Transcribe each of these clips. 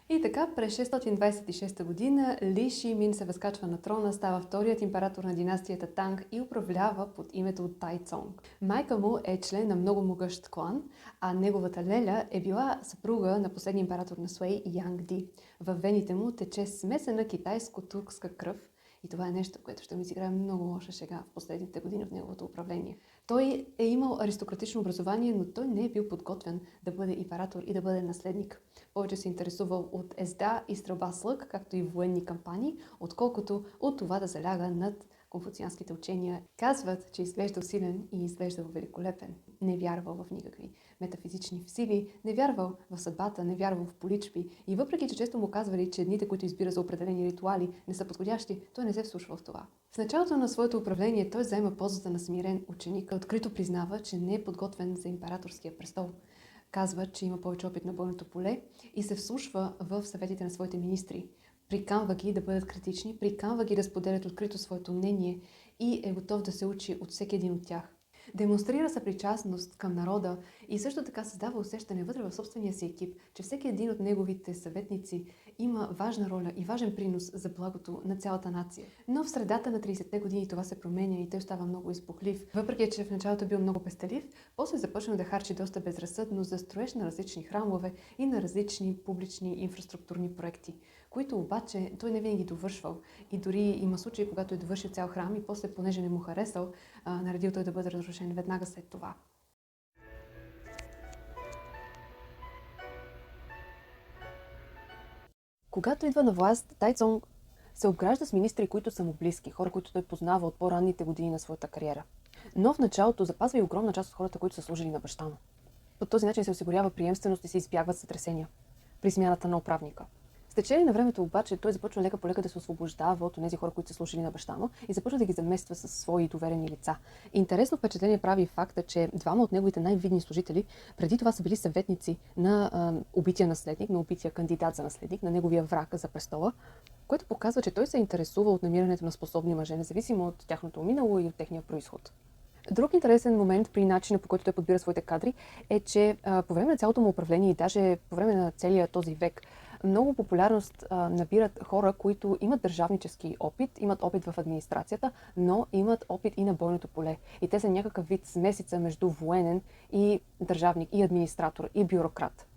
И така, през 626 година Ли Ши Мин се възкачва на трона, става вторият император на династията Танг и управлява под името Тай Цонг. Майка му е член на много могъщ клан, а неговата леля е била съпруга на последния император на Суей Янг Ди. Във вените му тече смесена китайско-туркска кръв и това е нещо, което ще ми изиграе много лоша шега в последните години в неговото управление. Той е имал аристократично образование, но той не е бил подготвен да бъде император и да бъде наследник. Повече се интересувал от езда и стрелба с лък, както и военни кампании, отколкото от това да заляга над конфуцианските учения. Казват, че изглеждал силен и изглеждал великолепен. Не вярвал в никакви метафизични сили, не вярвал в съдбата, не вярвал в поличби. И въпреки, че често му казвали, че дните, които избира за определени ритуали, не са подходящи, той не се вслушва в това. В началото на своето управление той заема позата на смирен ученик. Открито признава, че не е подготвен за императорския престол. Казва, че има повече опит на бойното поле и се вслушва в съветите на своите министри. Приканва ги да бъдат критични, приканва ги да споделят открито своето мнение и е готов да се учи от всеки един от тях. Демонстрира съпричастност към народа и също така създава усещане вътре в собствения си екип, че всеки един от неговите съветници има важна роля и важен принос за благото на цялата нация. Но в средата на 30-те години това се променя и той става много изпухлив. Въпреки, че в началото бил много пестелив, после започна да харчи доста безразсъдно за строеж на различни храмове и на различни публични инфраструктурни проекти, които обаче той не винаги довършвал. И дори има случаи, когато е довършил цял храм и после, понеже не му харесал, наредил той да бъде разрушен веднага след това. Когато идва на власт, Тай Цонг се обгражда с министри, които са му близки, хора, които той познава от по-ранните години на своята кариера. Но в началото запазва и огромна част от хората, които са служили на баща му. По този начин се осигурява приемственост и се избягват сътресения при смяната на управника. С течение на времето обаче той започва лека по лека да се освобождава от тези хора, които са служили на баща му и започва да ги замества с свои доверени лица. Интересно впечатление прави факта, че двама от неговите най-видни служители преди това са били съветници на убития наследник, на убития кандидат за наследник, на неговия враг за престола, което показва, че той се интересува от намирането на способни мъже, независимо от тяхното минало и от техния произход. Друг интересен момент при начина, по който той подбира своите кадри, е, че по време на цялото му управление и даже по време на целия този век много популярност набират хора, които имат държавнически опит, имат опит в администрацията, но имат опит и на бойното поле. И те са някакъв вид смесица между военен и държавник, и администратор, и бюрократ.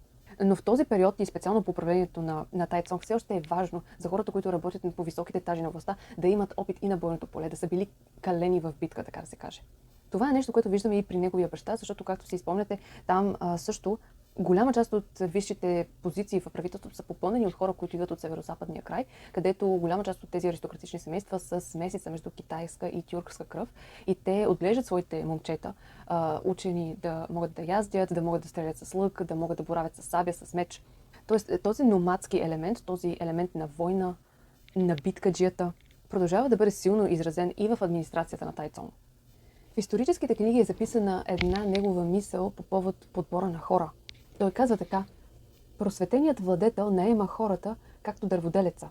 Но в този период и специално по управлението на Тай Цонг все още е важно за хората, които работят по високите етажи на властта, да имат опит и на бойното поле, да са били калени в битка, така да се каже. Това е нещо, което виждаме и при неговия баща, защото, както си спомняте, там също голяма част от висшите позиции в правителството са попълнени от хора, които идват от северо-западния край, където голяма част от тези аристократични семейства са смесица между китайска и тюркска кръв и те отглеждат своите момчета, учени да могат да яздят, да могат да стрелят с лък, да могат да боравят с сабя, с меч. Тоест този номадски елемент, този елемент на война, на биткаджията, продължава да бъде силно изразен и в администрацията на Тай Цонг. В историческите книги е записана една негова мисъл по повод подбора на хора. Той казва така: просветеният владетел наема хората както дърводелеца.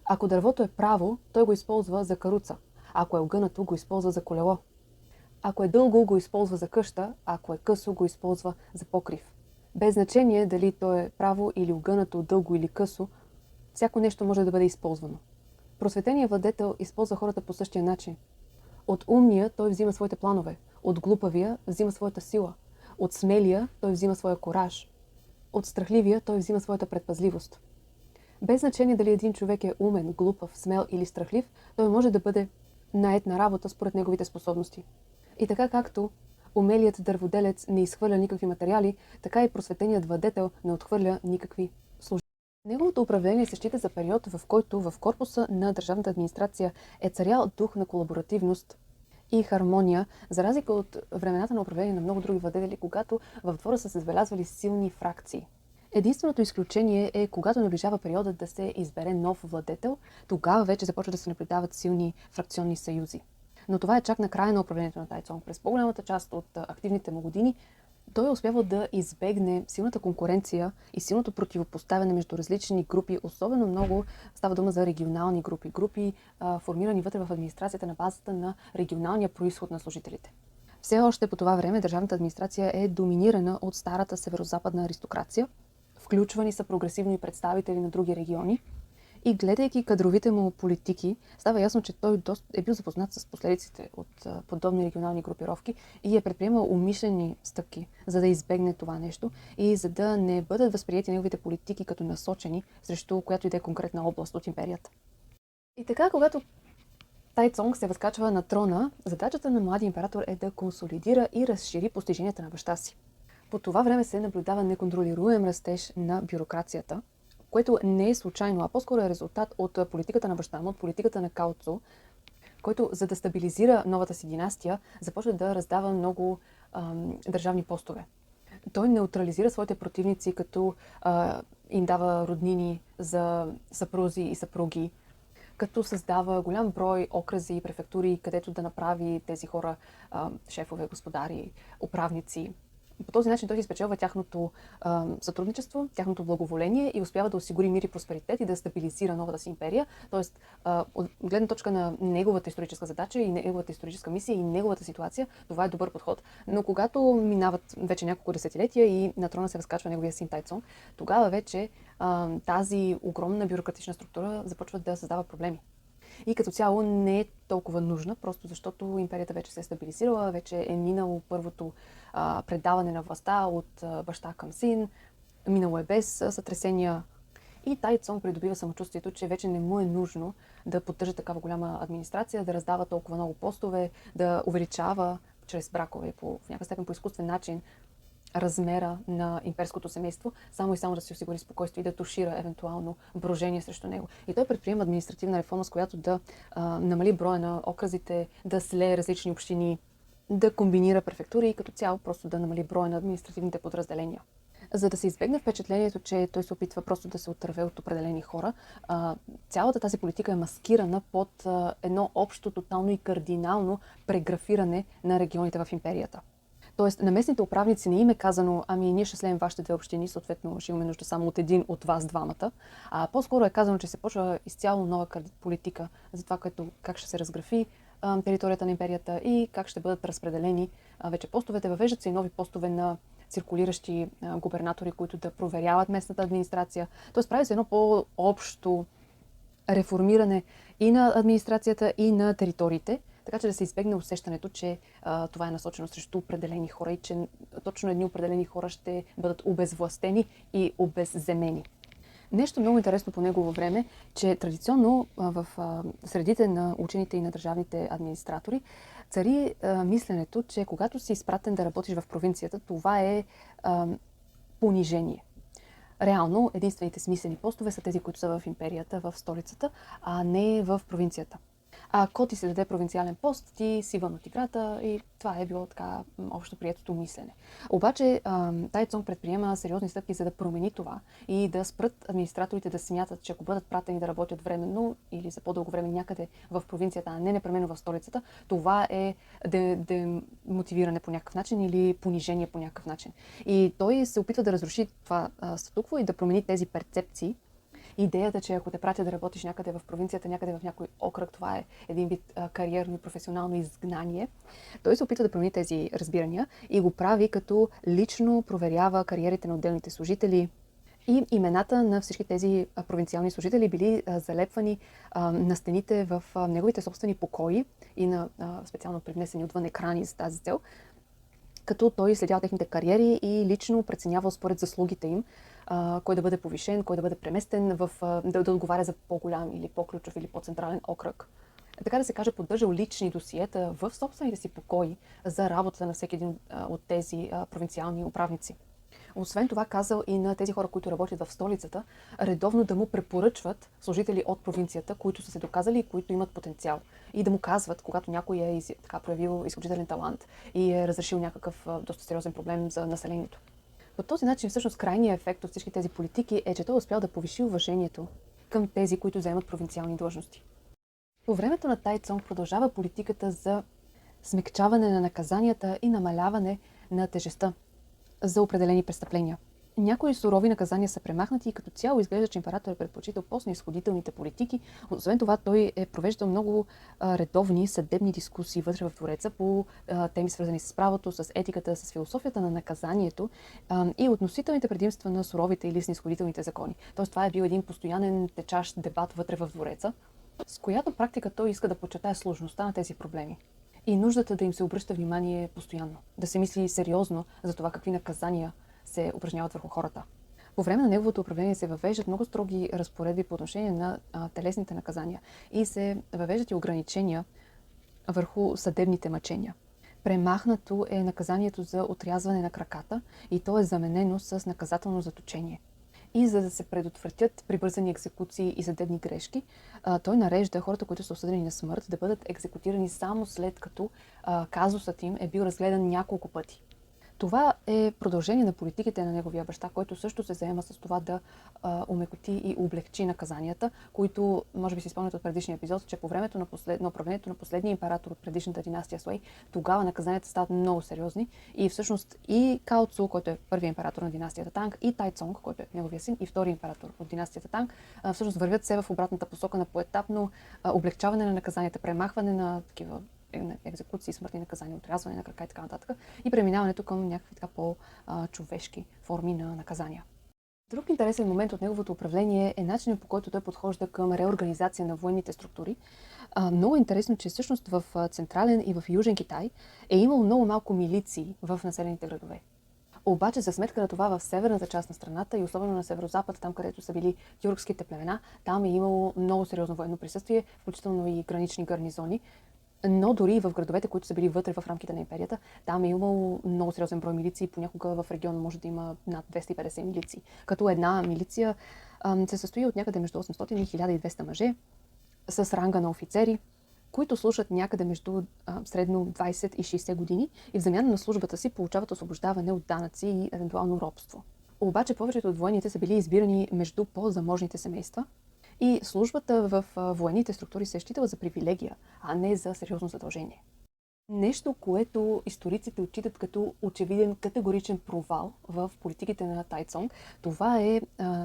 Ако дървото е право, той го използва за каруца. Ако е огънато, го използва за колело. Ако е дълго, го използва за къща, ако е късо, го използва за покрив. Без значение дали то е право или огънато, дълго или късо, всяко нещо може да бъде използвано. Просветеният владетел използва хората по същия начин. От умния той взима своите планове, от глупавия взима своята сила, от смелия той взима своя кораж, от страхливия той взима своята предпазливост. Без значение дали един човек е умен, глупав, смел или страхлив, той може да бъде нает на работа според неговите способности. И така както умелият дърводелец не изхвърля никакви материали, така и просветеният владетел не отхвърля никакви служители. Неговото управление се счита за период, в който в корпуса на държавната администрация е царял дух на колаборативност и хармония, за разлика от времената на управление на много други владетели, когато в двора са се забелязвали силни фракции. Единственото изключение е, когато наближава периодът да се избере нов владетел, тогава вече започва да се наблюдават силни фракционни съюзи. Но това е чак на края на управлението на Тай Цонг. През по-голямата част от активните му години той е успявал да избегне силната конкуренция и силното противопоставяне между различни групи. Особено много става дума за регионални групи, формирани вътре в администрацията на базата на регионалния произход на служителите. Все още по това време държавната администрация е доминирана от старата северо-западна аристокрация, Включвани са прогресивни представители на други региони. И гледайки кадровите му политики, става ясно, че той е бил запознат с последиците от подобни регионални групировки и е предприемал умишлени стъпки, за да избегне това нещо и за да не бъдат възприяти неговите политики като насочени срещу която и да е конкретна област от империята. И така, когато Тайцонг се възкачва на трона, задачата на младия император е да консолидира и разшири постиженията на баща си. По това време се наблюдава неконтролируем растеж на бюрокрацията, което не е случайно, а по-скоро е резултат от политиката на баща му, от политиката на Као Цу, който, за да стабилизира новата си династия, започва да раздава много държавни постове. Той неутрализира своите противници, като им дава роднини за съпрузи и съпруги, като създава голям брой окръзи и префектури, където да направи тези хора шефове, господари, управници. По този начин той си спечелва тяхното сътрудничество, тяхното благоволение и успява да осигури мир и просперитет и да стабилизира новата си империя. Тоест, от гледна точка на неговата историческа задача и неговата историческа мисия и неговата ситуация, това е добър подход. Но когато минават вече няколко десетилетия и на трона се възкачва неговия син Тайцон, тогава вече тази огромна бюрократична структура започва да създава проблеми. И като цяло не е толкова нужна, просто защото империята вече се е стабилизирала, вече е минало първото предаване на властта от баща към син, минало е без сътресения и Тайцонг придобива самочувствието, че вече не му е нужно да поддържа такава голяма администрация, да раздава толкова много постове, да увеличава чрез бракове в някакъв степен по изкуствен начин размера на имперското семейство, само и само да си осигури спокойствие и да тушира евентуално брожение срещу него. И той предприема административна реформа, с която да намали броя на окръзите, да слее различни общини, да комбинира префектури и като цяло просто да намали броя на административните подразделения. За да се избегне впечатлението, че той се опитва просто да се отърве от определени хора, цялата тази политика е маскирана под едно общо, тотално и кардинално преграфиране на регионите в империята. Тоест, на местните управници не им е казано, ами ние ще слеем вашите две общини, съответно ще имаме нужда само от един от вас двамата. По-скоро е казано, че се почва изцяло нова политика за това, как ще се разграфи територията на империята и как ще бъдат разпределени вече постовете. Въвеждат се и нови постове на циркулиращи губернатори, които да проверяват местната администрация. Тоест, прави се едно по-общо реформиране и на администрацията, и на териториите, така че да се избегне усещането, че това е насочено срещу определени хора и че точно едни определени хора ще бъдат обезвластени и обезземени. Нещо много интересно по негово време, че традиционно в средите на учените и на държавните администратори цари мисленето, че когато си изпратен да работиш в провинцията, това е понижение. Реално, единствените смислени постове са тези, които са в империята, в столицата, а не в провинцията. Ако ти се даде провинциален пост, ти си вън от играта и това е било така общо приетото мислене. Обаче Тайцонг предприема сериозни стъпки, за да промени това и да спрат администраторите да смятат, че ако бъдат пратени да работят временно или за по-дълго време някъде в провинцията, а не непременно в столицата, това е демотивиране по някакъв начин или понижение по някакъв начин. И той се опитва да разруши това статукво и да промени тези перцепции. Идеята, че ако те пратя да работиш някъде в провинцията, някъде в някой окръг, това е един вид кариерно и професионално изгнание. Той се опитва да промени тези разбирания и го прави като лично проверява кариерите на отделните служители и имената на всички тези провинциални служители били залепвани на стените в неговите собствени покои и на специално привнесени отвън екрани за тази цел, като той следява техните кариери и лично преценява според заслугите им кой да бъде повишен, кой да бъде преместен, да отговаря за по-голям или по-ключов или по-централен окръг. Така да се каже, поддържал лични досиета в собствените си покои за работата на всеки един от тези провинциални управници. Освен това, казал и на тези хора, които работят в столицата, редовно да му препоръчват служители от провинцията, които са се доказали и които имат потенциал. И да му казват, когато някой е проявил изключителен талант и е разрешил някакъв доста сериозен проблем за населението. По този начин, всъщност, крайният ефект от всички тези политики е, че той успял да повиши уважението към тези, които заемат провинциални длъжности. По времето на Тайцонг продължава политиката за смекчаване на наказанията и намаляване на тежестта за определени престъпления. Някои сурови наказания са премахнати и като цяло изглежда, че император е предпочитал по-снисходителните политики. Освен това, той е провеждал много редовни съдебни дискусии вътре в двореца по теми свързани с правото, с етиката, с философията на наказанието и относителните предимства на суровите или снисходителните закони. Тоест това е бил един постоянен течащ дебат вътре в двореца, с която практика той иска да подчертае сложността на тези проблеми и нуждата да им се обръща внимание постоянно, да се мисли сериозно за това какви наказания се упражняват върху хората. По време на неговото управление се въвеждат много строги разпоредби по отношение на телесните наказания и се въвеждат и ограничения върху съдебните мъчения. Премахнато е наказанието за отрязване на краката и то е заменено с наказателно заточение. И за да се предотвратят прибързани екзекуции и съдебни грешки, той нарежда хората, които са осъдени на смърт, да бъдат екзекутирани само след като казусът им е бил разгледан няколко пъти. Това е продължение на политиките на неговия баща, който също се заема с това да омекоти и облегчи наказанията, които, може би си спомнят от предишния епизод, че по времето на управлението на последния император от предишната династия Суей, тогава наказанията стават много сериозни и всъщност и Као Цу, който е първият император на династията Танг, и Тай Цонг, който е неговия син, и втори император от династията Танг, всъщност вървят се в обратната посока на поетапно облегчаване на наказанията, премахване на такива екзекуции, смъртни наказания, отрязване на крака и така нататък и преминаването към някакви така по-човешки форми на наказания. Друг интересен момент от неговото управление е начинът, по който той подхожда към реорганизация на военните структури. Много интересно, че всъщност в Централен и в Южен Китай е имало много малко милиции в населените градове. Обаче, за сметка на това, в северната част на страната и особено на северозапад, там където са били тюркските племена, там е имало много сериозно военно присъствие, включително и гранични гарнизони. Но дори и в градовете, които са били вътре в рамките на империята, там е имало много сериозен брой милиции. Понякога в региона може да има над 250 милиции. Като една милиция се състои от някъде между 800 и 1200 мъже с ранга на офицери, които служат някъде между средно 20 и 60 години и в замяна на службата си получават освобождаване от данъци и евентуално робство. Обаче повечето от военните са били избирани между по-заможните семейства, и службата в военните структури се е считала за привилегия, а не за сериозно задължение. Нещо, което историците отчитат като очевиден категоричен провал в политиките на Тай Цонг, това е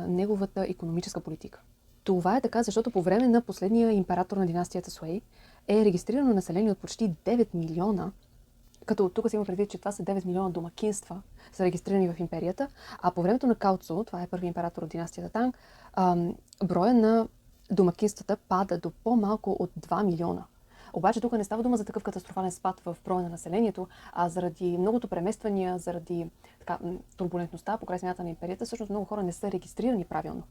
неговата икономическа политика. Това е така, защото по време на последния император на династията Суей е регистрирано население от почти 9 милиона, като тук се има предвид, че това са 9 милиона домакинства, са регистрирани в империята, а по времето на Као Цу, това е първи император от династията Танг, броя на домакинствата пада до по-малко от 2 милиона. Обаче тук не става дума за такъв катастрофален спад в броя на населението, а заради многото премествания, заради турбулентността по край смяната на империята, всъщност много хора не са регистрирани правилно.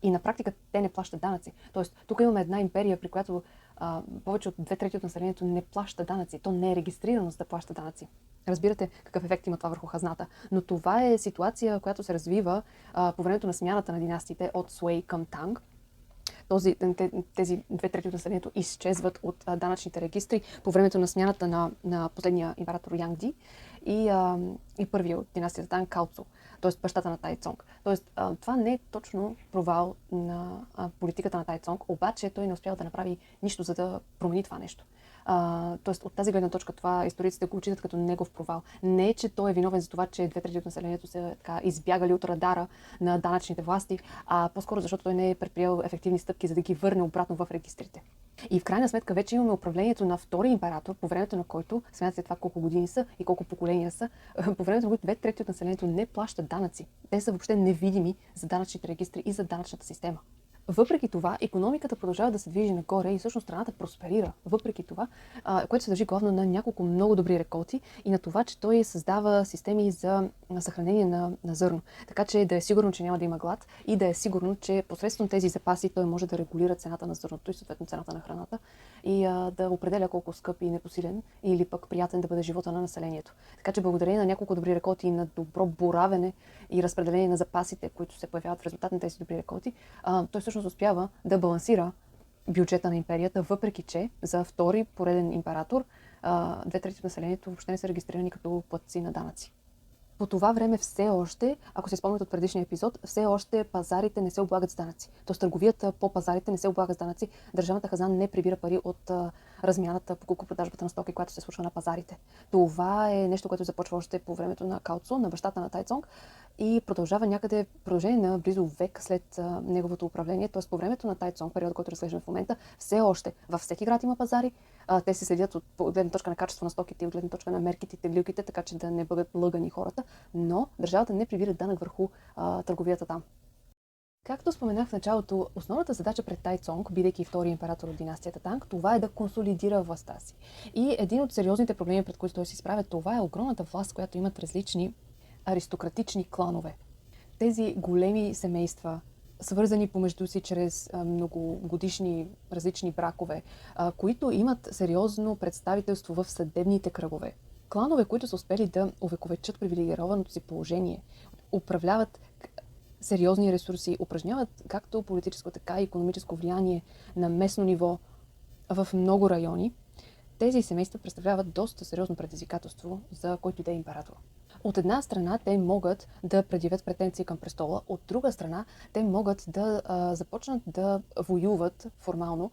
И на практика те не плащат данъци. Тоест, тук имаме една империя, при която повече от 2/3 от населението не плаща данъци. То не е регистрирано за да плаща данъци. Разбирате какъв ефект има това върху хазната. Но това е ситуация, която се развива по времето на смяната на династиите от Суей към Танг. Тези 2/3 от населението изчезват от данъчните регистри по времето на смяната на последния император Янг Ди и първия от династията Танг Као Цу, т.е. бащата на Тай Цонг. Тоест, това не е точно провал на политиката на Тай Цонг, обаче той не успял да направи нищо, за да промени това нещо. Тоест, от тази гледна точка това историците го отчитат като негов провал. Не е, че той е виновен за това, че 2/3 от населението са избягали от радара на данъчните власти, а по-скоро защото той не е предприел ефективни стъпки, за да ги върне обратно в регистрите. И в крайна сметка вече имаме управлението на втори император, по времето на който, смятате това колко години са и колко поколения са, по времето на който 2/3 от населението не плащат данъци. Те са въобще невидими за данъчните регистри и за данъчната система. Въпреки това, икономиката продължава да се движи нагоре и всъщност страната просперира. Въпреки това, което се дължи главно на няколко много добри реколти и на това, че той създава системи за съхранение на зърно. Така че да е сигурно, че няма да има глад и да е сигурно, че посредством тези запаси той може да регулира цената на зърното и съответно цената на храната и да определя колко скъп и непосилен или пък приятен да бъде живота на населението. Така че благодарение на няколко добри реколти и на добро боравене и разпределение на запасите, които се появяват в резултат на тези добри реколти, той всъщност успява да балансира бюджета на империята, въпреки че за втори пореден император 2/3 от населението въобще не са регистрирани като платци на данъци. По това време все още, ако се спомнят от предишния епизод, все още пазарите не се облагат с данъци. Тоест търговията по пазарите не се облага с данъци. Държавната хазна не прибира пари от размяната, покупко-продажбата на стоки, която се случва на пазарите. Това е нещо, което започва още по времето на Као Цун, на бащата на Тайцонг, и продължава някъде продължение на близо век след неговото управление, т.е. по времето на Тайцонг, период, който разглеждаме в момента, все още във всеки град има пазари. Те се следят от гледна точка на качество на стоките и от гледна точка на мерките и теглилките, така че да не бъдат лъгани хората, но държавата не прибира данък върху търговията там. Както споменах в началото, основната задача пред Тайцонг, бидейки втори император от династията Танг, това е да консолидира властта си. И един от сериозните проблеми, пред които той се изправя, това е огромната власт, която имат различни аристократични кланове. Тези големи семейства, свързани помежду си чрез многогодишни различни бракове, които имат сериозно представителство в съдебните кръгове. Кланове, които са успели да увековечат привилегированото си положение, управляват сериозни ресурси, упражняват както политическо, така и икономическо влияние на местно ниво в много райони. Тези семейства представляват доста сериозно предизвикателство за който и да е император. От една страна, те могат да предявят претенции към престола, от друга страна, те могат да започнат да воюват формално,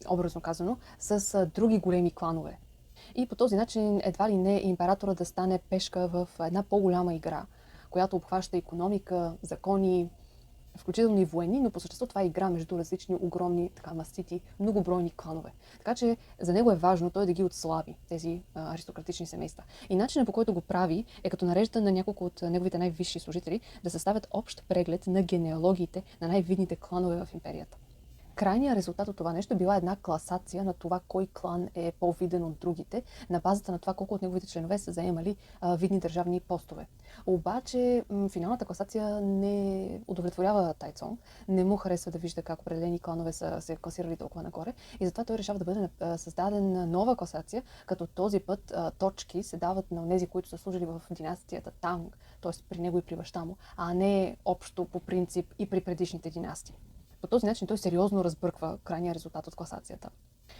образно казано, с други големи кланове. И по този начин едва ли не императора да стане пешка в една по-голяма игра, която обхваща икономика, закони, включително и военни, но по същество това е игра между различни огромни, мастити, многобройни кланове. Така че за него е важно той да ги отслаби, тези аристократични семейства. И начинът, по който го прави, е като нарежда на няколко от неговите най-висши служители да съставят общ преглед на генеалогиите на най-видните кланове в империята. Крайният резултат от това нещо била една класация на това кой клан е по-виден от другите, на базата на това колко от неговите членове са заемали видни държавни постове. Обаче финалната класация не удовлетворява Тайцонг, не му харесва да вижда как определени кланове са се класирали толкова нагоре и затова той решава да бъде създадена нова класация, като този път точки се дават на тези, които са служили в династията Танг, т.е. при него и при баща му, а не общо по принцип и при предишните династии. По този начин той сериозно разбърква крайния резултат от класацията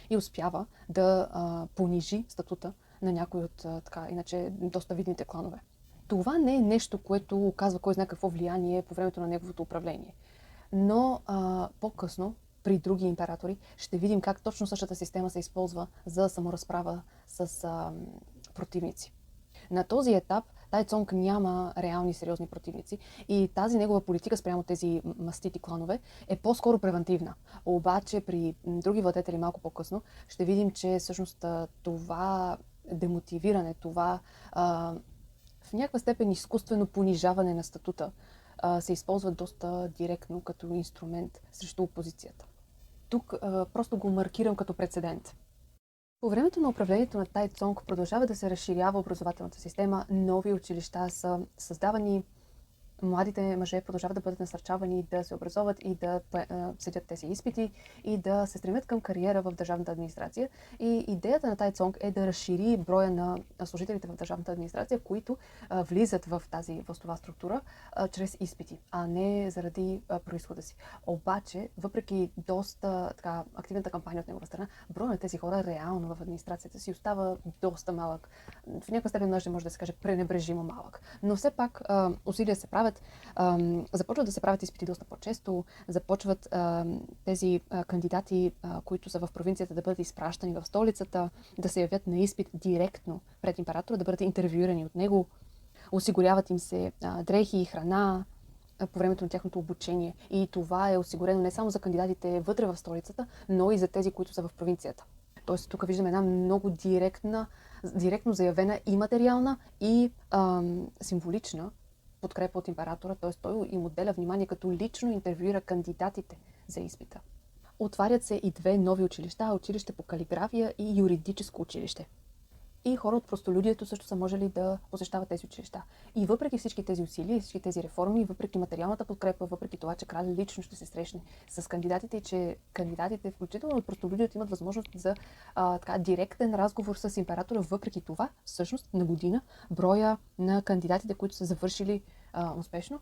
и успява да понижи статута на някои от иначе доста видните кланове. Това не е нещо, което оказва кой знае какво влияние по времето на неговото управление. Но по-късно, при други императори, ще видим как точно същата система се използва за саморазправа с противници. На този етап Тайцонг няма реални сериозни противници и тази негова политика спрямо тези мастити кланове е по-скоро превентивна. Обаче при други владетели малко по-късно ще видим, че всъщност това демотивиране, това в някаква степен изкуствено понижаване на статута се използва доста директно като инструмент срещу опозицията. Тук просто го маркирам като прецедент. По времето на управлението на Тайцонг продължава да се разширява образователната система, нови училища са създавани, младите мъже продължават да бъдат насърчавани да се образоват и да седят тези изпити и да се стремят към кариера в държавната администрация. И идеята на Тайцонг е да разшири броя на служителите в държавната администрация, които влизат в тази властова структура чрез изпити, а не заради произхода си. Обаче, въпреки доста активната кампания от негова страна, броя на тези хора реално в администрацията си остава доста малък. В някаква степен може да се каже пренебрежимо малък. Но все пак усилия се правят. Започват да се правят изпити доста по-често, започват тези кандидати, които са в провинцията, да бъдат изпращани в столицата, да се явят на изпит директно пред императора, да бъдат интервюирани от него, осигуряват им се дрехи и храна по времето на тяхното обучение. И това е осигурено не само за кандидатите вътре в столицата, но и за тези, които са в провинцията. Тоест тук виждаме една много директно заявена и материална, и символична подкрепа от императора, т.е. той им отделя внимание, като лично интервюира кандидатите за изпита. Отварят се и две нови училища, училище по калиграфия и юридическо училище. И хора от простолюдието също са можели да посещават тези училища. И въпреки всички тези усилия, всички тези реформи, въпреки материалната подкрепа, въпреки това, че краля лично ще се срещне с кандидатите и че кандидатите, включително от простолюдието, имат възможност за директен разговор с императора, въпреки това, всъщност на година броя на кандидатите, които са завършили успешно,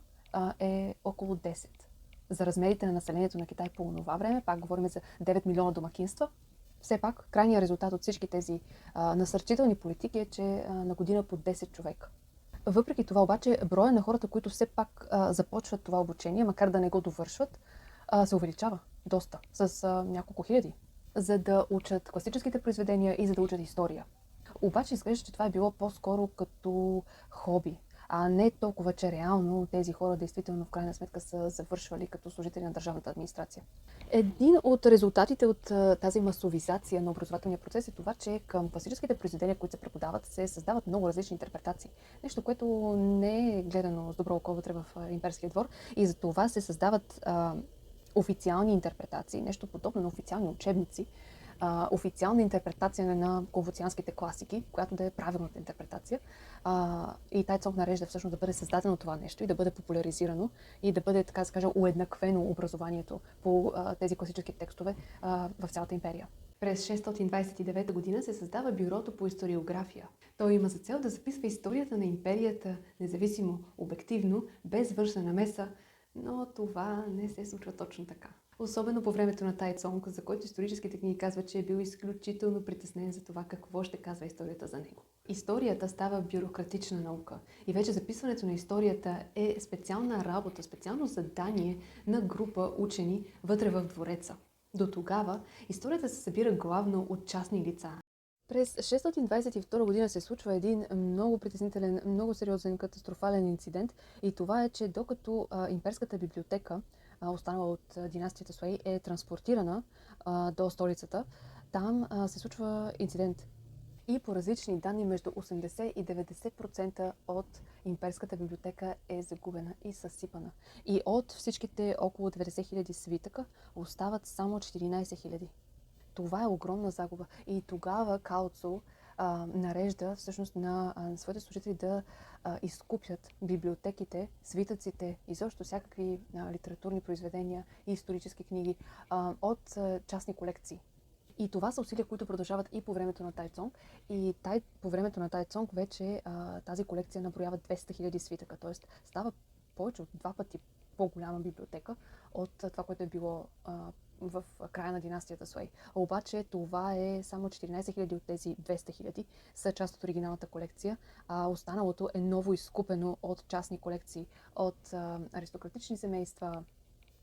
е около 10. За размерите на населението на Китай по това време, пак говорим за 9 милиона домакинства, все пак, крайният резултат от всички тези насърчителни политики е, че на година по 10 човека. Въпреки това обаче, броя на хората, които все пак започват това обучение, макар да не го довършват, се увеличава доста, с няколко хиляди. за да учат класическите произведения и за да учат история. Обаче изглежда, че това е било по-скоро като хоби, а не толкова, че реално тези хора действително в крайна сметка са завършвали като служители на държавната администрация. Един от резултатите от тази масовизация на образователния процес е това, че към класическите произведения, които се преподават, се създават много различни интерпретации. Нещо, което не е гледано с добро око вътре в имперския двор, и за това се създават официални интерпретации, нещо подобно на официални учебници, официална интерпретация на конфуцианските класики, която да е правилната интерпретация. И Тайцонг нарежда всъщност да бъде създадено това нещо и да бъде популяризирано и да бъде, така да се каже, уеднаквено образованието по тези класически текстове в цялата империя. През 629 година се създава Бюрото по историография. Той има за цел да записва историята на империята независимо, обективно, без външна намеса, но това не се случва точно така. Особено по времето на Тайцонг, за който историческите книги казват, че е бил изключително притеснен за това какво ще казва историята за него. Историята става бюрократична наука и вече записването на историята е специална работа, специално задание на група учени вътре в двореца. До тогава историята се събира главно от частни лица. През 622 година се случва един много притеснителен, много сериозен, катастрофален инцидент и това е, че докато имперската библиотека, останала от династията Суей, е транспортирана до столицата, там се случва инцидент. И по различни данни между 80 и 90% от имперската библиотека е загубена и съсипана. И от всичките около 90 000 свитъка остават само 14 000. Това е огромна загуба. И тогава Као Цу нарежда всъщност на своите служители да изкупят библиотеките, свитъците и също всякакви литературни произведения и исторически книги от частни колекции. И това са усилия, които продължават и по времето на Тайцонг. И по времето на Тайцонг вече тази колекция наброява 200 000 свитъка, т.е. става повече от 2 пъти по-голяма библиотека от това, което е било в края на династията Суей. Обаче това е само 14 000 от тези 200 000 са част от оригиналната колекция, а останалото е ново изкупено от частни колекции, от аристократични семейства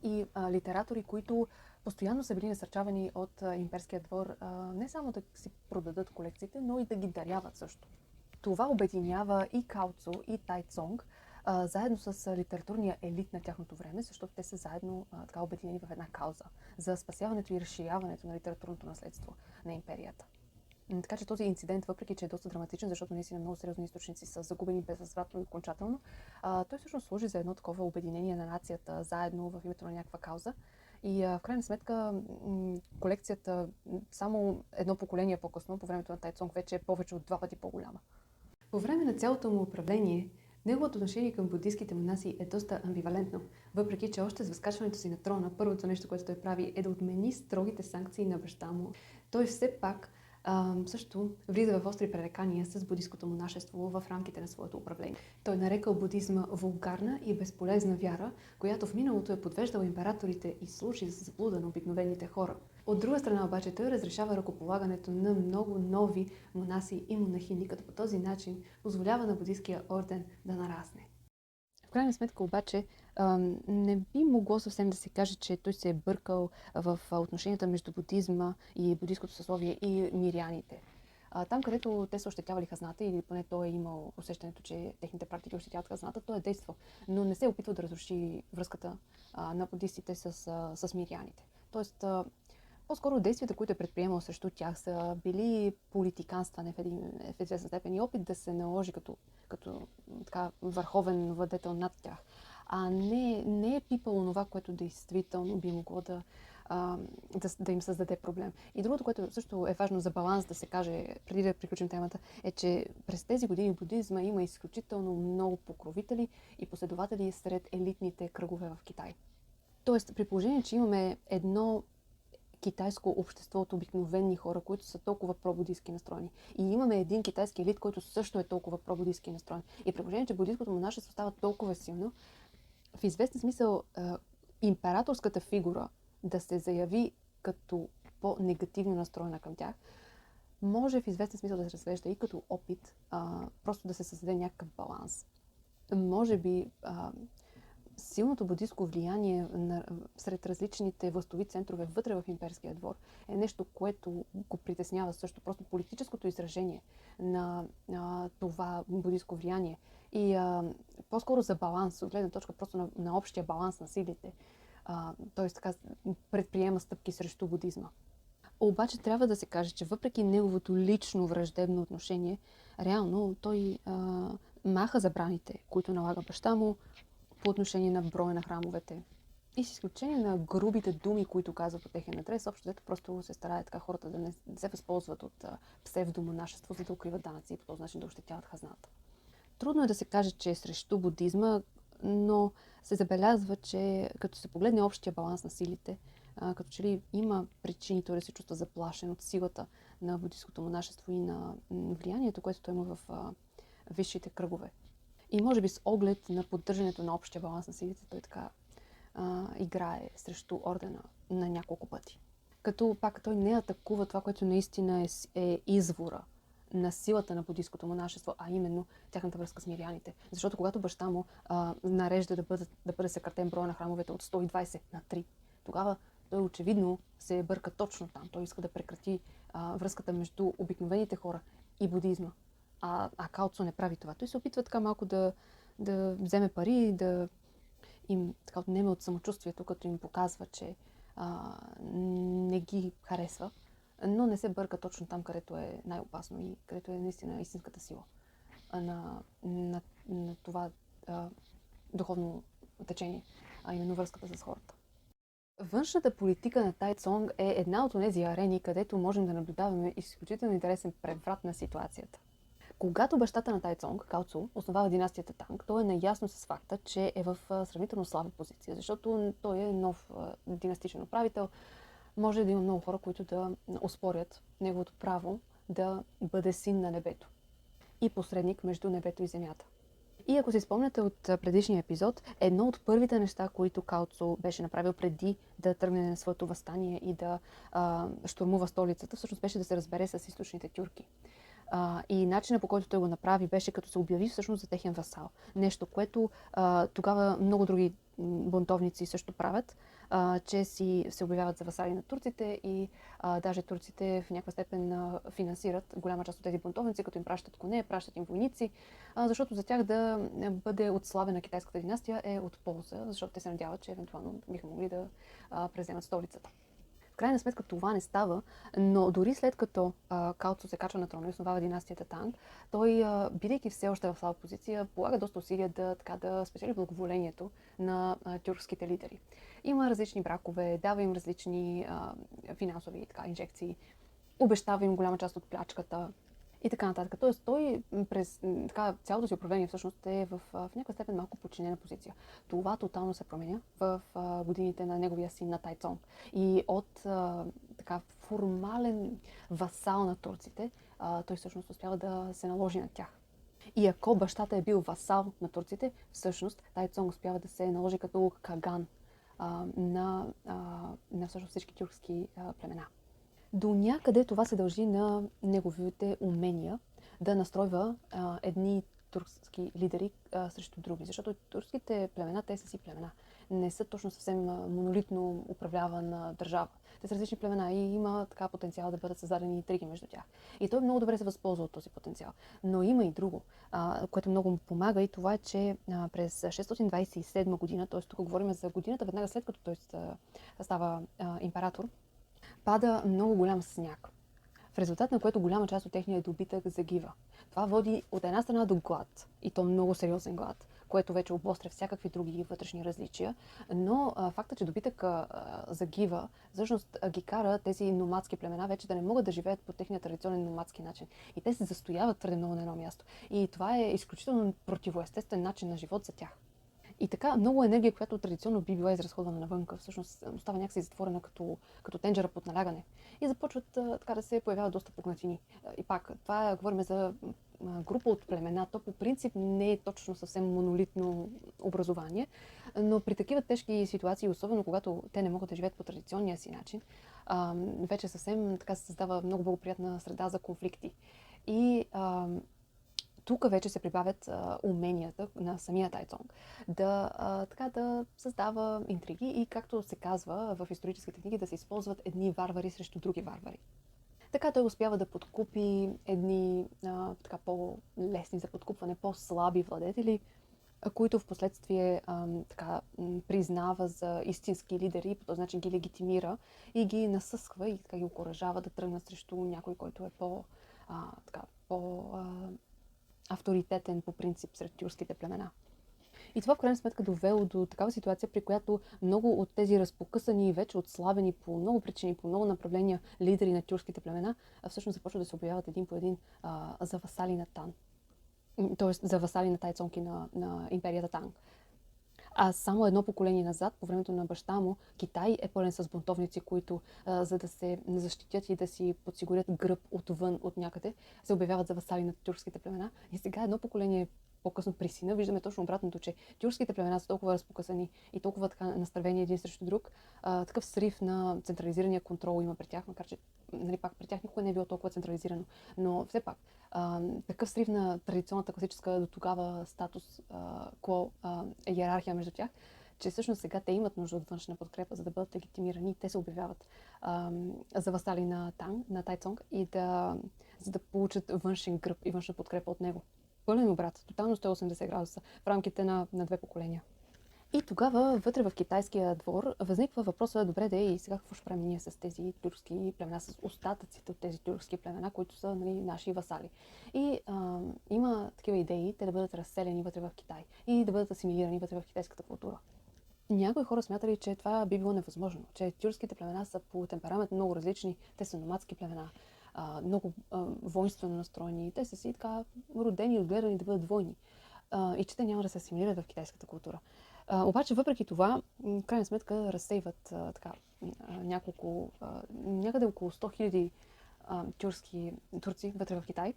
и литератори, които постоянно са били насърчавани от имперския двор не само да си продадат колекциите, но и да ги даряват също. Това обединява и Као Цу, и Тайцонг, заедно с литературния елит на тяхното време, защото те са заедно така обединени в една кауза за спасяването и разширяването на литературното наследство на империята. Така че този инцидент, въпреки че е доста драматичен, защото наистина много сериозни източници са загубени безвъзвратно и окончателно, той всъщност служи за едно такова обединение на нацията заедно в името на някаква кауза. И в крайна сметка колекцията само едно поколение по-късно, по времето на Тайцонг, вече е повече от 2 пъти по-голяма. По време на цялото му управление, неговото отношение към буддийските монаси е доста амбивалентно, въпреки че още с възкачването си на трона, първото нещо, което той прави, е да отмени строгите санкции на баща му. Той все пак също влиза в остри пререкания с буддийското монашество в рамките на своето управление. Той нарекал буддизма вулгарна и безполезна вяра, която в миналото е подвеждала императорите и служи за заблуда на обикновените хора. От друга страна обаче той разрешава ръкополагането на много нови монаси и монахини, като по този начин позволява на буддийския орден да нарасне. В крайна сметка обаче не би могло съвсем да се каже, че той се е бъркал в отношенията между буддизма и буддийското съсловие и миряните. Там, където те са ощетявали хазната, или поне той е имал усещането, че техните практики ощетяват хазната, той е действал, но не се е опитвал да разруши връзката на буддистите с миряните. Тоест, по-скоро действията, които е предприемал срещу тях, са били политиканстване в известна степен и опит да се наложи като така, върховен владетел над тях. А не е пипало това, което действително би могло да им създаде проблем. И другото, което също е важно за баланс да се каже, преди да приключим темата, е, че през тези години буддизма има изключително много покровители и последователи сред елитните кръгове в Китай. Тоест, при положение, че имаме едно китайско общество от обикновени хора, които са толкова пробудистки настроени. И имаме един китайски елит, който също е толкова пробудистки настроен. И при положение, че буддийското монашество става толкова силно, в известен смисъл императорската фигура да се заяви като по-негативно настроена към тях, може в известен смисъл да се разглежда и като опит просто да се създаде някакъв баланс. Може би Силното буддийско влияние сред различните властови центрове вътре в имперския двор е нещо, което го притеснява също. Просто политическото изражение на това буддийско влияние и по-скоро за баланс, от гледна точка просто на общия баланс на силите. Т.е. така предприема стъпки срещу будизма. Обаче трябва да се каже, че въпреки неговото лично враждебно отношение, реално той маха забраните, които налага баща му по отношение на броя на храмовете. И с изключение на грубите думи, които казва по техен адрес, общо дето просто се старае така хората да не се възползват от псевдомонашество, за да укриват данъци и по този начин да ощетяват хазната. Трудно е да се каже, че е срещу будизма, но се забелязва, че като се погледне общия баланс на силите, като че ли има причини той да се чувства заплашен от силата на буддийското монашество и на влиянието, което той има в висшите кръгове. И може би с оглед на поддържането на общия баланс на силите, той така играе срещу ордена на няколко пъти. Като пак той не атакува това, което наистина е извора на силата на буддийското монашество, а именно тяхната връзка с миряните. Защото когато баща му нарежда да бъде съкратен броя на храмовете от 120 на 3, тогава той очевидно се бърка точно там. Той иска да прекрати връзката между обикновените хора и будизма. А Као Цо не прави това. Той се опитва така малко да вземе пари, да им така отнеме от самочувствието, като им показва, че не ги харесва, но не се бърка точно там, където е най-опасно и където е наистина истинската сила на това духовно течение, а именно връзката с хората. Външната политика на Тайцонг е една от тези арени, където можем да наблюдаваме изключително интересен преврат на ситуацията. Когато бащата на Тайцонг, Као Цо, основава династията Танг, той е наясно с факта, че е в сравнително слаба позиция, защото той е нов династичен управител. Може да има много хора, които да оспорят неговото право да бъде син на небето и посредник между небето и земята. И ако си спомняте от предишния епизод, едно от първите неща, които Као Цо беше направил преди да тръгне на своето въстание и да щурмува столицата, всъщност беше да се разбере с източните тюрки. И начинът, по който той го направи, беше като се обяви всъщност за техен васал. Нещо, което тогава много други бунтовници също правят, че се обявяват за васали на турците и даже турците в някаква степен финансират голяма част от тези бунтовници, като им пращат коне, пращат им войници, защото за тях да бъде отслабена китайската династия е от полза, защото те се надяват, че евентуално биха могли да преземат столицата. В крайна сметка това не става, но дори след като Као Цо се качва на трона и основава династията Танг, той, бидейки все още в слаба позиция, полага доста усилия да спечели благоволението на тюркските лидери. Има различни бракове, дава им различни финансови инжекции, обещава им голяма част от плячката и така нататък. Тоест той през цялото си управление всъщност е в някаква степен малко подчинена позиция. Това тотално се променя в годините на неговия син на Тайцонг. И от формален васал на турците, той всъщност успява да се наложи на тях. И ако бащата е бил васал на турците, всъщност Тайцонг успява да се наложи като каган на всъщност всички тюркски племена. До някъде това се дължи на неговите умения да настройва едни турски лидери срещу други. Защото турските племена, те са си племена. Не са точно съвсем монолитно управлявана държава. Те са различни племена и има така потенциал да бъдат създадени интриги между тях. И той много добре се възползва от този потенциал. Но има и друго, което много му помага, и това е, че през 627 година, т.е. тук говорим за годината веднага след като той става император, пада много голям сняг, в резултат на което голяма част от техния добитък загива. Това води от една страна до глад, и то много сериозен глад, което вече обостря всякакви други вътрешни различия, но факта, че добитък загива, всъщност ги кара тези номадски племена вече да не могат да живеят по техния традиционен номадски начин. И те се застояват твърде много на едно място. И това е изключително противоестествен начин на живот за тях. И така много енергия, която традиционно би била изразходвана навънка, всъщност остава някакси затворена като тенджера под налягане. И започват така да се появяват доста пукнатини. И пак, това говорим за група от племена. То по принцип не е точно съвсем монолитно образование, но при такива тежки ситуации, особено когато те не могат да живеят по традиционния си начин, вече съвсем така се създава много благоприятна среда за конфликти. И тук вече се прибавят уменията на самия Тайцонг да създава интриги и, както се казва в историческите книги, да се използват едни варвари срещу други варвари. Така той успява да подкупи едни по-лесни за подкупване, по-слаби владетели, които в последствие признава за истински лидери, по този начин ги легитимира и ги насъсква и така ги окуражава да тръгнат срещу някой, който е авторитетен по принцип сред тюркските племена. И това в крайна сметка довело до такава ситуация, при която много от тези разпокъсани и вече отслабени по много причини, по много направления лидери на тюркските племена всъщност започват да се обявяват един по един за васали на Тан. Т.е. за васали на Тайцонг и на империята Танг. А само едно поколение назад, по времето на баща му, Китай е пълен с бунтовници, които за да се защитят и да си подсигурят гръб отвън от някъде, се обявяват за васали на тюркските племена. И сега едно поколение по-късно при сина виждаме точно обратното, че тюркските племена са толкова разпокъсани и толкова така настървени един срещу друг. Такъв срив на централизирания контрол има при тях, макар че пак при тях никога не е било толкова централизирано. Но все пак, такъв срив на традиционната класическа до тогава статус, иерархия между тях, че всъщност сега те имат нужда от външна подкрепа, за да бъдат легитимирани. Те се обявяват за васали на Тайцонг и за да получат външен гръб и външна подкрепа от него. Пълен обрат, тотално 180 градуса в рамките на две поколения. И тогава вътре в китайския двор възниква въпроса, добре и сега какво ще правим ние с тези тюркски племена, с остатъците от тези тюркски племена, които са наши васали. И има такива идеи, те да бъдат разселени вътре в Китай и да бъдат асимилирани вътре в китайската култура. Някои хора смятали, че това би било невъзможно, че тюркските племена са по темперамент много различни, те са номадски племена, много воинствено настроени, те са си така родени и отгледани да бъдат войни и че те няма да се асимилират в китайската култура. Обаче, въпреки това, в крайна сметка разсейват някъде около 100 000 турци вътре в Китай.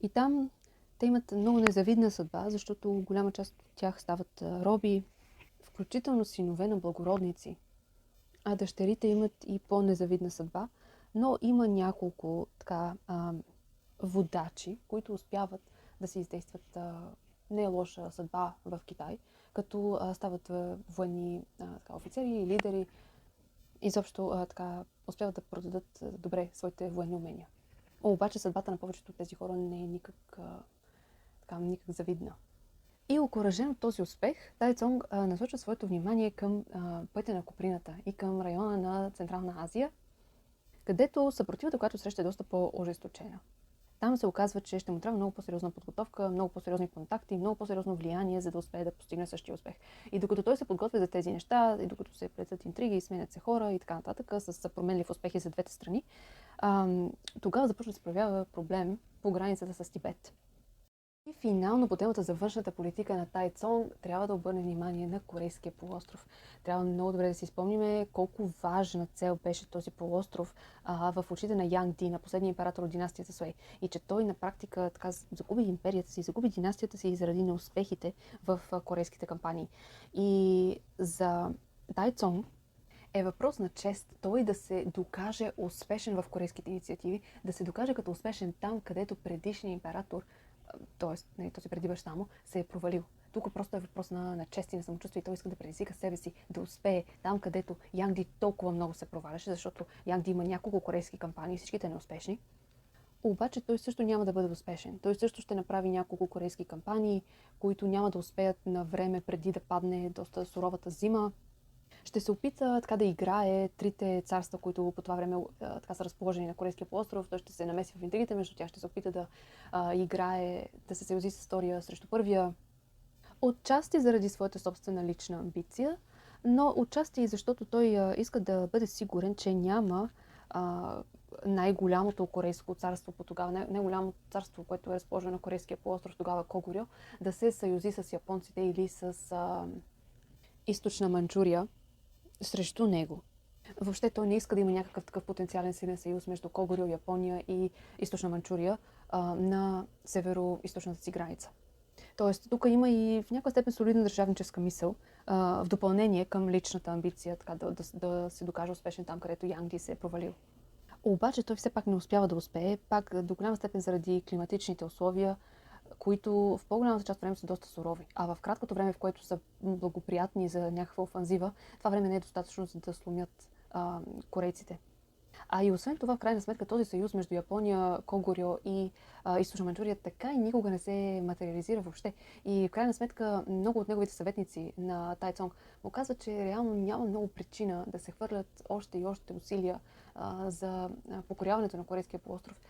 И там те имат много незавидна съдба, защото голяма част от тях стават роби, включително синове на благородници. А дъщерите имат и по-незавидна съдба, но има няколко водачи, които успяват да се издействат не е лоша съдба в Китай, като стават военни офицери и лидери, изобщо успяват да продадат добре своите военни умения. Обаче съдбата на повечето от тези хора не е никак завидна. И окуражен от този успех, Тайцонг насочва своето внимание към пътя на Куприната и към района на Централна Азия, където съпротивата, която среща, е доста по-ожесточена. Там се оказва, че ще му трябва много по-сериозна подготовка, много по-сериозни контакти, много по-сериозно влияние, за да успее да постигне същия успех. И докато той се подготвя за тези неща, и докато се плетат интриги, и сменят се хора и така нататък, с променлив успехи за двете страни, тогава започва да се проявява проблем по границата с Тибет. И финално по темата за външната политика на Тайцонг трябва да обърне внимание на Корейския полуостров. Трябва много добре да си спомним колко важна цел беше този полуостров в очите на Янг Ди, на последния император от династията Суей. И че той на практика загуби империята си, загуби династията си заради неуспехите в корейските кампании. И за Тайцонг е въпрос на чест той да се докаже успешен в корейските инициативи, да се докаже като успешен там, където предишният император, т.е. този преди баща му, се е провалил. Тук просто е въпрос на чест и на самочувствие и той иска да предизвика себе си, да успее там, където Янг Ди толкова много се проваляше, защото Янг Ди има няколко корейски кампании, всичките неуспешни. Обаче той също няма да бъде успешен. Той също ще направи няколко корейски кампании, които няма да успеят на време преди да падне доста суровата зима. Ще се опита да играе трите царства, които по това време са разположени на Корейския полуостров. Той ще се намеси в интригите между тях, ще се опита да играе, да се съюзи с втория срещу първия. Отчасти заради своята собствена лична амбиция, но отчасти и защото той иска да бъде сигурен, че няма най-голямото корейско царство по тогава, най-голямото царство, което е разположено на Корейския полуостров, тогава Когорьо, да се съюзи с японците или с източна Манчурия срещу него. Въобще той не иска да има някакъв такъв потенциален силен съюз между Когорьо, Япония и източна Манчурия на северо-источната си граница. Тоест, тук има и в някаква степен солидна държавническа мисъл, в допълнение към личната амбиция, да се докаже успешен там, където Янг Ди се е провалил. Обаче той все пак не успява да успее, пак до голяма степен заради климатичните условия, които в по-голямата част от време са доста сурови. А в краткото време, в което са благоприятни за някаква офанзива, това време не е достатъчно, за да сломят корейците. А и освен това, в крайна сметка, този съюз между Япония, Когорьо и Източна Манчурия така и никога не се материализира въобще. И в крайна сметка, много от неговите съветници на Тайцонг му казват, че реално няма много причина да се хвърлят още и още усилия за покоряването на Корейския полуостров.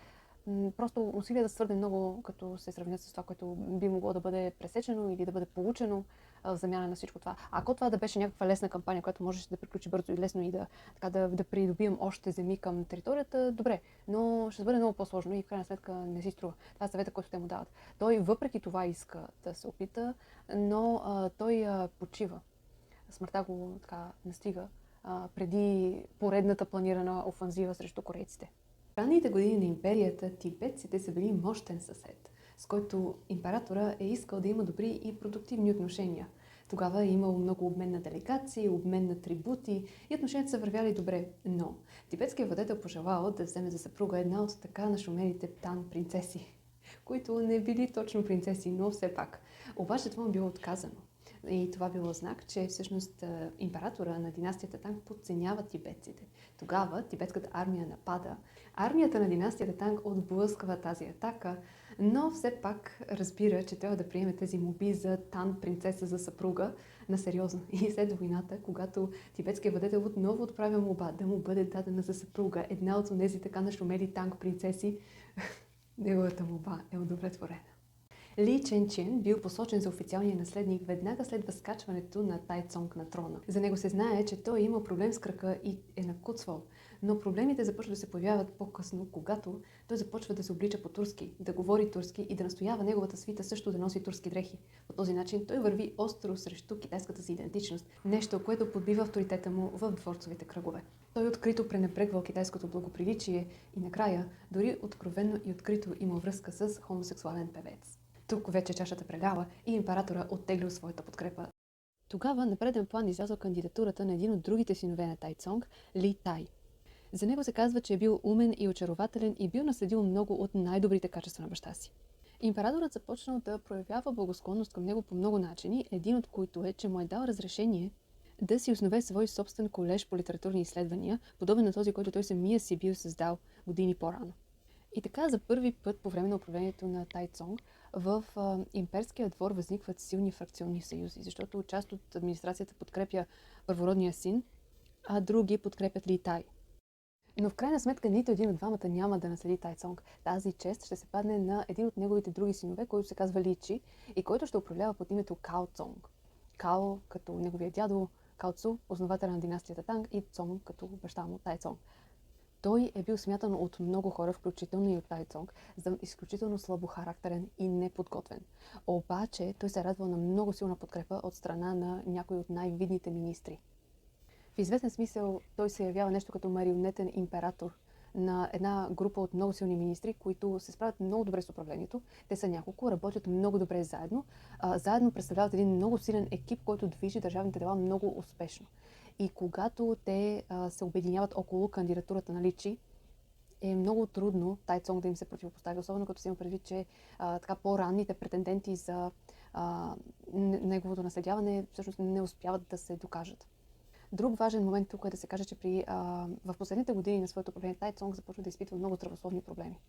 Просто усилията са твърде много, като се сравнят с това, което би могло да бъде пресечено или да бъде получено в замяна на всичко това. Ако това да беше някаква лесна кампания, която можеше да приключи бързо и лесно и да придобием още земи към територията, добре, но ще бъде много по-сложно и в крайна сметка не си струва. Това е съвета, който те му дават. Той въпреки това иска да се опита, но той почива. Смъртта го настига преди поредната планирана офанзива срещу корейците. В ранните години на империята тибетците са били мощен съсед, с който императора е искал да има добри и продуктивни отношения. Тогава е имало много обмен на делегации, обмен на трибути и отношенията са вървяли добре. Но тибетският владетел пожелал да вземе за съпруга една от така нашумелите Тан принцеси, които не били точно принцеси, но все пак. Обаче това му било отказано. И това било знак, че всъщност императора на династията Танг подценява тибетците. Тогава тибетската армия напада. Армията на династията Танг отблъсква тази атака, но все пак разбира, че трябва да приеме тези молби за Тан принцеса за съпруга на сериозно. И след войната, когато тибетският владетел отново отправя молба да му бъде дадена за съпруга една от тези така нашумели Танг принцеси, неговата молба е удовлетворена. Ли Ченчен бил посочен за официалния наследник веднага след възкачването на Тайцонг на трона. За него се знае, че той е имал проблем с крака и е накуцвал, но проблемите започват да се появяват по-късно, когато той започва да се облича по-турски, да говори турски и да настоява неговата свита също да носи турски дрехи. По този начин той върви остро срещу китайската си идентичност, нещо, което подбива авторитета му в дворцовите кръгове. Той открито пренебрегвал китайското благоприличие и накрая дори откровенно и открито има връзка с хомосексуален певец. Тук вече чашата прелява и императора оттеглил своята подкрепа. Тогава на преден план излязла кандидатурата на един от другите синове на Тайцонг, Ли Тай. За него се казва, че е бил умен и очарователен и бил наследил много от най-добрите качества на баща си. Императорът започнал да проявява благосклонност към него по много начини, един от които е, че му е дал разрешение да си основе свой собствен колеж по литературни изследвания, подобен на този, който той самия си бил създал години по-рано. И така за първи път по време на управлението на Тайцонг в имперския двор възникват силни фракционни съюзи, защото част от администрацията подкрепя първородния син, а други подкрепят Ли Тай. Но в крайна сметка нито един от двамата няма да наследи Тайцонг. Тази чест ще се падне на един от неговите други синове, който се казва Ли Чи и който ще управлява под името Као Цонг. Као като неговия дядо Као Цу, основател на династията Танг, и Цонг като баща му Тайцонг. Той е бил смятан от много хора, включително и от Тайцонг, за изключително слабохарактерен и неподготвен. Обаче той се е радвал на много силна подкрепа от страна на някои от най-видните министри. В известен смисъл той се явява нещо като марионетен император на една група от много силни министри, които се справят много добре с управлението. Те са няколко, работят много добре заедно. Заедно представляват един много силен екип, който движи държавните дела много успешно. И когато те се обединяват около кандидатурата на Ли Чи, е много трудно Тайцонг да им се противопостави, особено като се има предвид, че така по-ранните претенденти за неговото наследяване всъщност не успяват да се докажат. Друг важен момент тук е да се каже, че в последните години на своето управление Тайцонг започва да изпитва много здравословни проблеми.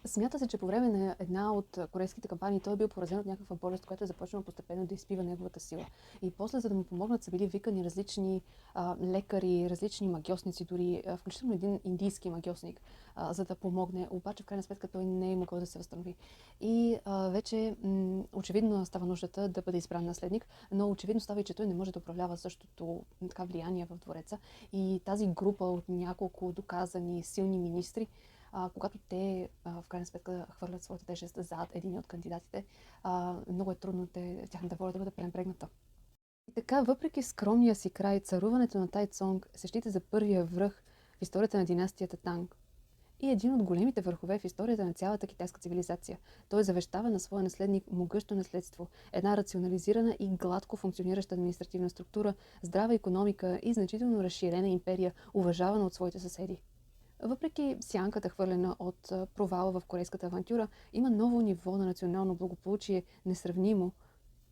Смята се, че по време на една от корейските кампании той е бил поразен от някаква болест, която е започнала постепенно да изпива неговата сила. И после, за да му помогнат, са били викани различни лекари, различни магьосници, дори включително един индийски магьосник, за да помогне. Обаче, в крайна сметка, той не е могъл да се възстанови. И вече очевидно става нуждата да бъде избран наследник, но очевидно става и, че той не може да управлява същото така влияние в двореца. И тази група от няколко доказани силни министри, когато те в крайна сметка хвърлят своята тежест зад един от кандидатите, много е трудно тяхната воля да бъде пренебрегната. И така, въпреки скромния си край, царуването на Тайцонг се счита за първия връх в историята на династията Танг и един от големите върхове в историята на цялата китайска цивилизация. Той завещава на своя наследник могъщо наследство, една рационализирана и гладко функционираща административна структура, здрава икономика и значително разширена империя, уважавана от своите съседи. Въпреки сянката хвърлена от провала в корейската авантюра, има ново ниво на национално благополучие, несравнимо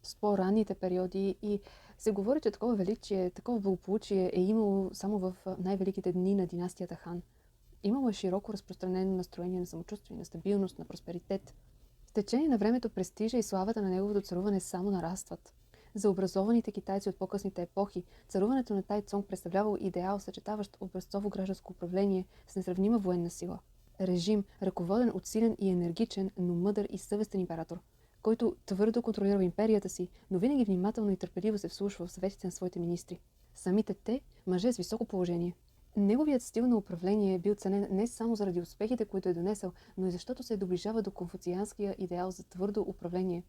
с по-ранните периоди и се говори, че такова величие, такова благополучие е имало само в най-великите дни на династията Хан. Имало е широко разпространено настроение на самочувствие, на стабилност, на просперитет. С течение на времето престижа и славата на неговото царуване само нарастват. За образованите китайци от по-късните епохи, царуването на Тай Цонг представлявал идеал, съчетаващ образцово гражданско управление с несравнима военна сила. Режим, ръководен от силен и енергичен, но мъдър и съвестен император, който твърдо контролирал империята си, но винаги внимателно и търпеливо се вслушва в съветите на своите министри. Самите те, мъже с високо положение. Неговият стил на управление е бил ценен не само заради успехите, които е донесъл, но и защото се доближава до конфуцианския идеал за твърдо управление,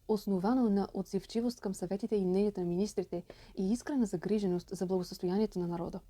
основано на отзивчивост към съветите и мненията на министрите и искрена загриженост за благосъстоянието на народа.